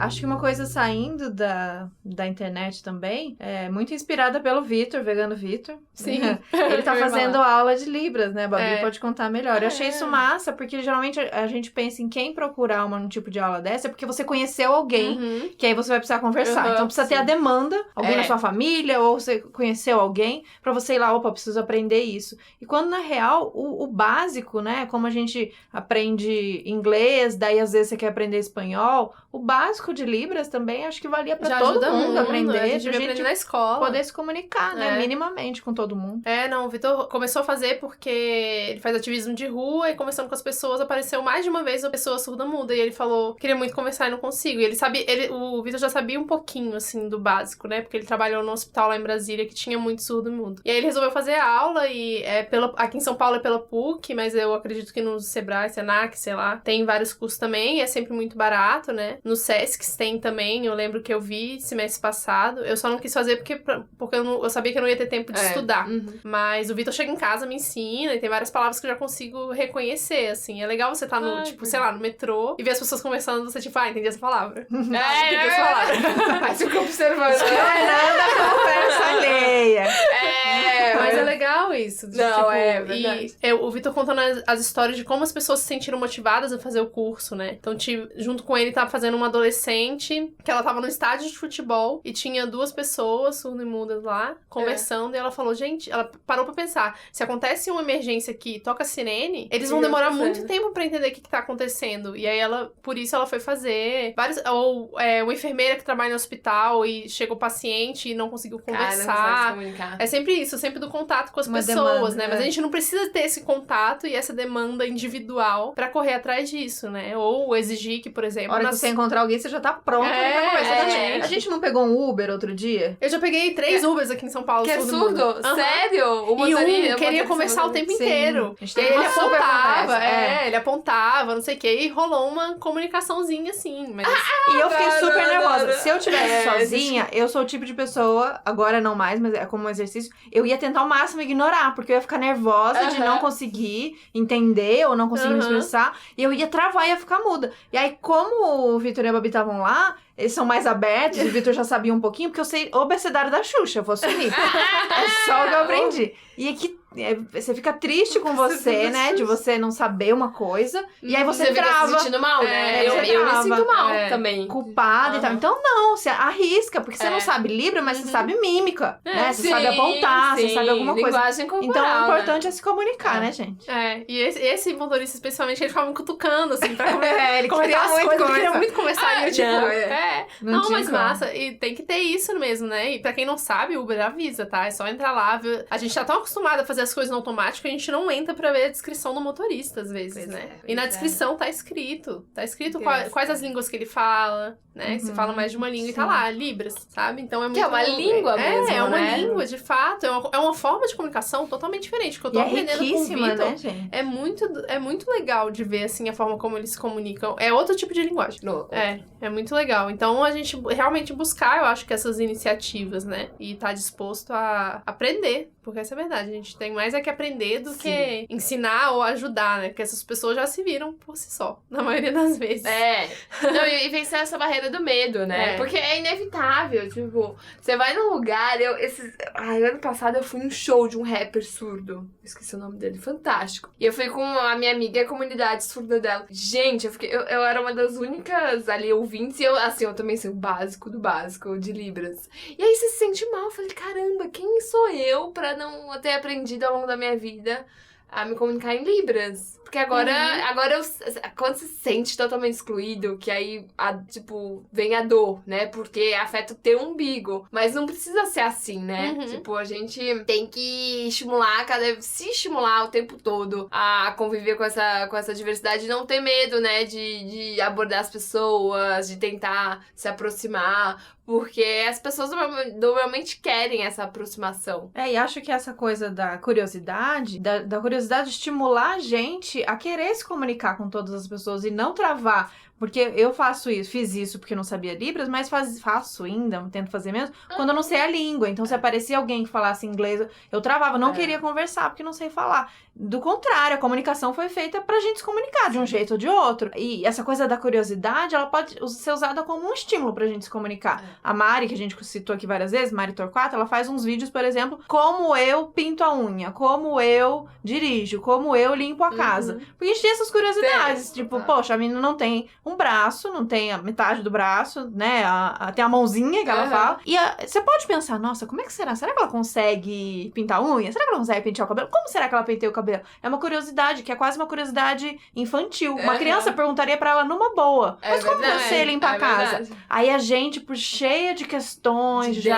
Acho que uma coisa saindo da internet também, muito inspirada pelo Vitor, Vegano Vitor. Sim. Ele tá fazendo aula de Libras, né? A Babi pode contar melhor. Eu achei isso massa, porque geralmente a gente pensa em quem procurar um tipo de aula dessa, é porque você conheceu alguém, que aí você vai precisar conversar. Então precisa ter a demanda, alguém na sua família, ou você conheceu alguém, pra você ir lá, opa, preciso aprender isso. E quando, na real, o básico, né? Como a gente aprende inglês, daí às vezes você quer aprender espanhol, o básico de Libras também, acho que valia pra todo mundo aprender. A gente devia aprender na escola. Poder se comunicar, né? Minimamente com todo mundo. Não, o Vitor começou a fazer porque ele faz ativismo de rua e conversando com as pessoas, apareceu mais de uma vez uma pessoa surda-muda e ele falou, queria muito conversar e não consigo. E ele sabia, o Vitor já sabia um pouquinho, assim, do básico, né? Porque ele trabalhou num hospital lá em Brasília que tinha muito surdo-mudo. E aí ele resolveu fazer a aula e aqui em São Paulo é pela PUC, mas eu acredito que no Sebrae, Senac, sei lá, tem vários cursos também, é sempre muito barato, né? No Sesc tem também, eu lembro que eu vi semestre passado. Eu só não quis fazer porque eu sabia que eu não ia ter tempo de estudar. Mas o Vitor chega em casa, me ensina, e tem várias palavras que eu já consigo reconhecer, assim. É legal você estar no, tipo, sei lá, no metrô, e ver as pessoas conversando, você tipo, entendi essa palavra. Entendi essa palavra. Mas fica observando. Fernanda conversa alheia. Mas é legal isso. Não, é verdade. E o Vitor contando as histórias de como as pessoas se sentiram motivadas a fazer o curso, né? Então, junto com ele, tava fazendo uma adolescente que ela tava no estádio de futebol e tinha 2 pessoas surdo-mudas lá conversando e ela falou, gente, ela parou pra pensar, se acontece uma emergência aqui, toca sirene, eles vão demorar muito tempo pra entender o que tá acontecendo. E aí por isso ela foi fazer vários, ou uma enfermeira que trabalha no hospital e chega o paciente e não conseguiu conversar. É sempre isso, sempre do contato com as pessoas, né? Mas a gente não precisa ter esse contato e essa demanda individual pra correr atrás disso, né? Ou exigir que, por exemplo... A hora que você encontrar alguém, você já tá pronto pra conversar. A gente não pegou um Uber outro dia? Eu já peguei 3 Ubers aqui em São Paulo. Que é surdo? Sério? E queria conversar o tempo inteiro. E ele apontava, ele apontava, não sei o quê, e rolou uma comunicaçãozinha assim, mas... E eu fiquei super nervosa. Se eu tivesse sozinha, eu sou o tipo de pessoa, agora não mais, mas é como um exercício, eu ia tentar ao máximo ignorar, porque eu ia ficar nervosa de não conseguir entender ou não conseguir me expressar, e eu ia travar e ia ficar muda. E aí, como o Vitor e a Babi estavam lá, eles são mais abertos, o Vitor já sabia um pouquinho, porque eu sei o abecedário da Xuxa, eu vou assumir. É só o que eu aprendi. E aqui você fica triste com você, né? De você não saber uma coisa. E aí você trava. Fica se sentindo mal, né? Eu me sinto mal também. Culpada e tal. Então não, você arrisca, porque você não sabe Libra, mas você sabe mímica, né? Você sabe apontar, você sabe alguma coisa. Linguagem corporal, então o importante é se comunicar, né, gente? E esse motorista, especialmente, ele ficava me cutucando, assim, pra ele queria muito queria muito conversar. E eu, tipo, Não tinha mas como. massa. E tem que ter isso mesmo, né? E pra quem não sabe, o Uber avisa, tá? É só entrar lá, ver. A gente tá tão acostumado a fazer as coisas no automático que a gente não entra pra ver a descrição do motorista, às vezes, Pois né? é, E na pois é. descrição tá escrito. Tá escrito Engraçado. quais as línguas que ele fala, né? Se fala mais de uma língua e tá Sim. lá, Libras, sabe? Então é muito... Que é uma língua mesmo, É uma né? língua, de fato. É uma forma de comunicação totalmente diferente. Que eu tô E é aprendendo com o riquíssima, Vitor. né, gente? É muito legal de ver, assim, a forma como eles se comunicam. É outro tipo de linguagem. É muito legal. Então, a gente realmente buscar, eu acho que essas iniciativas, né? E tá disposto a aprender. Porque essa é a verdade. A gente tem mais é que aprender do que ensinar ou ajudar, né? Porque essas pessoas já se viram por si só, na maioria das vezes. Não, e vencer essa barreira do medo, né? Porque é inevitável, tipo, você vai num lugar, ano passado eu fui num show de um rapper surdo, esqueci o nome dele, fantástico. E eu fui com a minha amiga e a comunidade surda dela. Gente, eu era uma das únicas ali ouvintes, e eu também sei o básico do básico de Libras. E aí você se sente mal, eu falei, caramba, quem sou eu pra não ter aprendido ao longo da minha vida a me comunicar em Libras? Porque agora quando você se sente totalmente excluído, que aí, vem a dor, né? Porque afeta o teu umbigo. Mas não precisa ser assim, né? Tipo, a gente tem que se estimular o tempo todo a conviver com essa diversidade e não ter medo, né? De abordar as pessoas, de tentar se aproximar. Porque as pessoas normalmente querem essa aproximação. E acho que essa coisa da curiosidade, da curiosidade estimular a gente a querer se comunicar com todas as pessoas e não travar. Porque eu fiz isso porque não sabia Libras, mas faço ainda, tento fazer mesmo, quando eu não sei a língua. Então, se aparecia alguém que falasse inglês, eu travava, não queria conversar porque não sei falar. Do contrário, a comunicação foi feita pra gente se comunicar de um jeito ou de outro. E essa coisa da curiosidade, ela pode ser usada como um estímulo pra gente se comunicar. A Mari, que a gente citou aqui várias vezes, Mari Torquato, ela faz uns vídeos, por exemplo, como eu pinto a unha, como eu dirijo, como eu limpo a casa. Porque a gente tem essas curiosidades, poxa, a menina não tem um braço, não tem a metade do braço, né? Tem a mãozinha que ela fala. E você pode pensar, nossa, como é que será? Será que ela consegue pintar a unha? Será que ela consegue pentear o cabelo? Como será que ela penteia o cabelo? É uma curiosidade, que é quase uma curiosidade infantil. Uma criança perguntaria pra ela numa boa. Mas como você limpa a casa? Verdade. Aí a gente, por cheia de questões de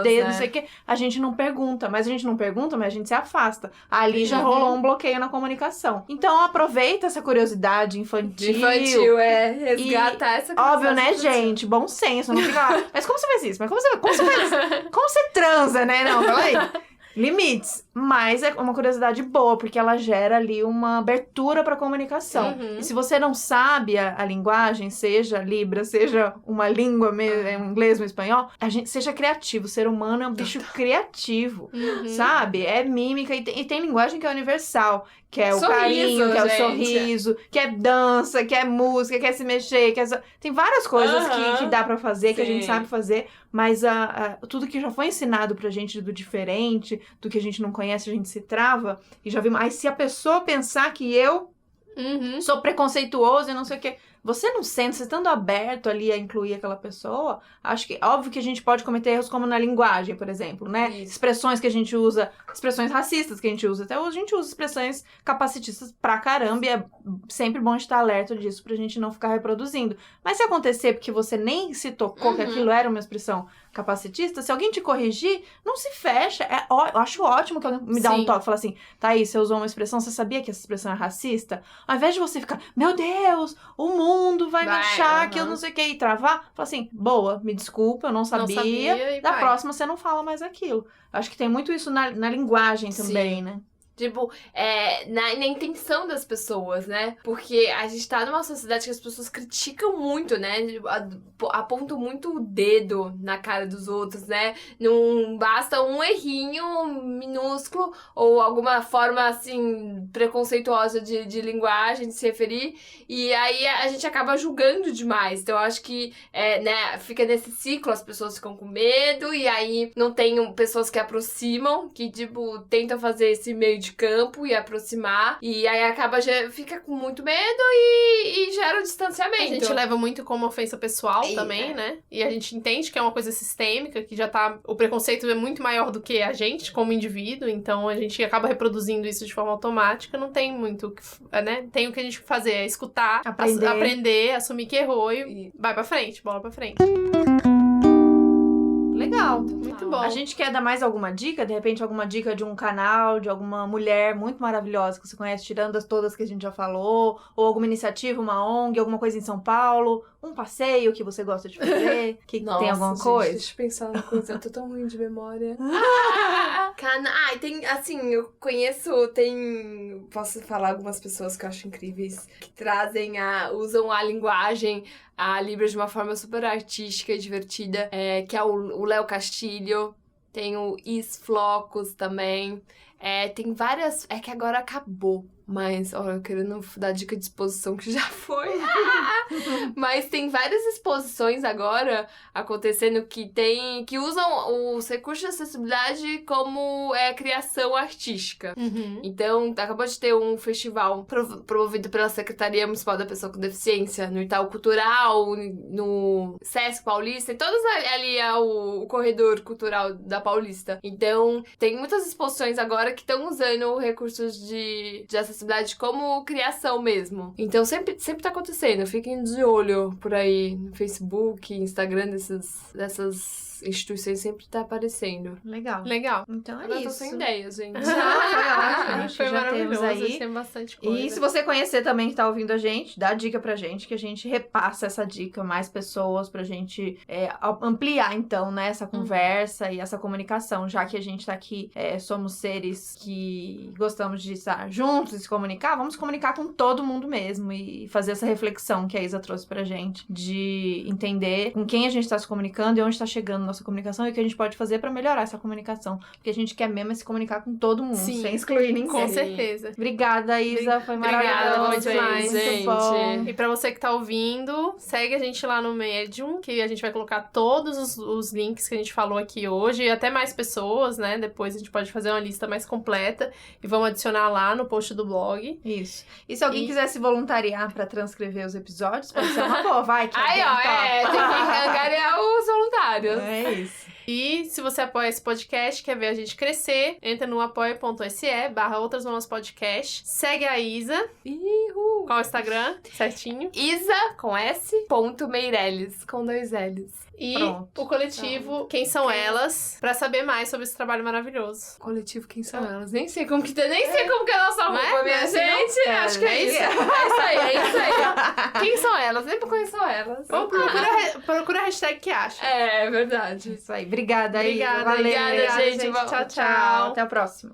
dedos, não sei o quê, a gente não pergunta. Mas a gente se afasta. Ali já rolou um bloqueio na comunicação. Então aproveita essa curiosidade infantil. Resgatar essa curiosidade. Óbvio, né, gente? Bom senso, não fica lá. Mas como você faz isso? Mas como você transa, né? Não, fala aí. Limites, mas é uma curiosidade boa, porque ela gera ali uma abertura para comunicação. E se você não sabe a linguagem, seja Libra, seja uma língua, um inglês, um espanhol, seja criativo. O ser humano é um bicho criativo, sabe? É mímica e tem linguagem que é universal, que é o carinho, que é o sorriso, que é dança, que é música, que é se mexer, tem várias coisas que dá pra fazer, que a gente sabe fazer, mas tudo que já foi ensinado pra gente do diferente, do que a gente não conhece, a gente se trava, e já vimos. Aí se a pessoa pensar que eu sou preconceituoso e não sei o quê, você não sente, você estando aberto ali a incluir aquela pessoa, acho que, óbvio que a gente pode cometer erros como na linguagem, por exemplo, né? Isso. Expressões que a gente usa, expressões racistas que a gente usa, até hoje a gente usa expressões capacitistas pra caramba, e é sempre bom estar alerta disso pra gente não ficar reproduzindo. Mas se acontecer porque você nem se tocou que aquilo era uma expressão capacitista, se alguém te corrigir, não se fecha. Eu acho ótimo que alguém me dá um toque e fala assim, Thaís, você usou uma expressão, você sabia que essa expressão é racista? Ao invés de você ficar, meu Deus, o mundo vai me achar que eu não sei o que, e travar, fala assim, boa, me desculpa, eu não sabia, da próxima você não fala mais aquilo. Acho que tem muito isso na linguagem também, né? Tipo, na intenção das pessoas, né? Porque a gente tá numa sociedade que as pessoas criticam muito, né? Apontam muito o dedo na cara dos outros, né? Não basta um errinho minúsculo ou alguma forma, assim, preconceituosa de linguagem, de se referir. E aí a gente acaba julgando demais. Então, eu acho que, né, fica nesse ciclo, as pessoas ficam com medo. E aí não tem pessoas que aproximam, que, tipo, tentam fazer esse meio de campo e aproximar. E aí acaba, fica com muito medo e gera o distanciamento. A gente leva muito como ofensa pessoal também, é. né? E a gente entende que é uma coisa sistêmica, que já tá... O preconceito é muito maior do que a gente como indivíduo, então a gente acaba reproduzindo isso de forma automática, não tem muito o que, né? Tem o que a gente fazer, é escutar, aprender, assumir que errou e vai pra frente, bola pra frente. Legal. Muito bom. A gente quer dar mais alguma dica? De repente, alguma dica de um canal, de alguma mulher muito maravilhosa que você conhece, tirando todas que a gente já falou, ou alguma iniciativa, uma ONG, alguma coisa em São Paulo, um passeio que você gosta de fazer, que tem alguma coisa? Deixa eu pensar uma coisa, eu tô tão ruim de memória. Tem, assim, eu conheço, posso falar algumas pessoas que eu acho incríveis, que usam a linguagem, a Libras de uma forma super artística e divertida, que é o Léo Castilho, tem o Isflocos também, tem várias, que agora acabou, mas, eu querendo dar dica de exposição que já foi, mas tem várias exposições agora acontecendo que usam os recursos de acessibilidade como criação artística. Uhum. Então, acabou de ter um festival promovido pela Secretaria Municipal da Pessoa com Deficiência, no Itaú Cultural, no Sesc Paulista, e todos ali é o corredor cultural da Paulista. Então, tem muitas exposições agora que estão usando recursos de acessibilidade como criação mesmo. Então, sempre tá acontecendo. Fiquem de olho por aí no Facebook, Instagram dessas instituições, sempre tá aparecendo. Legal. Então é Agora isso. eu tô sem ideias, gente. Foi ótimo. Foi Já maravilhoso, temos aí. tem bastante coisa. E se você conhecer também que tá ouvindo a gente, dá dica pra gente, que a gente repassa essa dica a mais pessoas pra gente ampliar, então, né, essa conversa e essa comunicação, já que a gente tá aqui, somos seres que gostamos de estar juntos e se comunicar, vamos comunicar com todo mundo mesmo e fazer essa reflexão que a Isa trouxe pra gente, de entender com quem a gente tá se comunicando e onde tá chegando nossa comunicação e o que a gente pode fazer pra melhorar essa comunicação, porque a gente quer mesmo se comunicar com todo mundo, Sim, sem excluir ninguém. com certeza. Obrigada, Isa, foi Obrigada, maravilhoso, foi demais, muito gente. bom. E pra você que tá ouvindo, segue a gente lá no Medium, que a gente vai colocar todos os links que a gente falou aqui hoje, e até mais pessoas, né? Depois a gente pode fazer uma lista mais completa e vamos adicionar lá no post do blog. Isso. E se alguém quiser se voluntariar pra transcrever os episódios, pode ser uma boa, vai. Que Aí, alguém topa. tem que angariar os voluntários. É isso. E se você apoia esse podcast, quer ver a gente crescer, entra no apoia.se/Outras Mamas Podcast. Segue a Isa. Qual é o Instagram? Certinho. Isa, com S, ponto Meirelles, com 2 L's. E Pronto. o coletivo Quem São Elas, pra saber mais sobre esse trabalho maravilhoso. Coletivo Quem São Elas? Nem sei como que é a nossa Não é? roupa, minha Não é gente. Acho que é isso. É isso aí. Quem são elas? Nem quem são elas. Ou procura a hashtag que acha. É verdade. Isso aí. Obrigada, Isa. Obrigada, Valeu. obrigada, gente. Tchau, tchau. Até a próxima.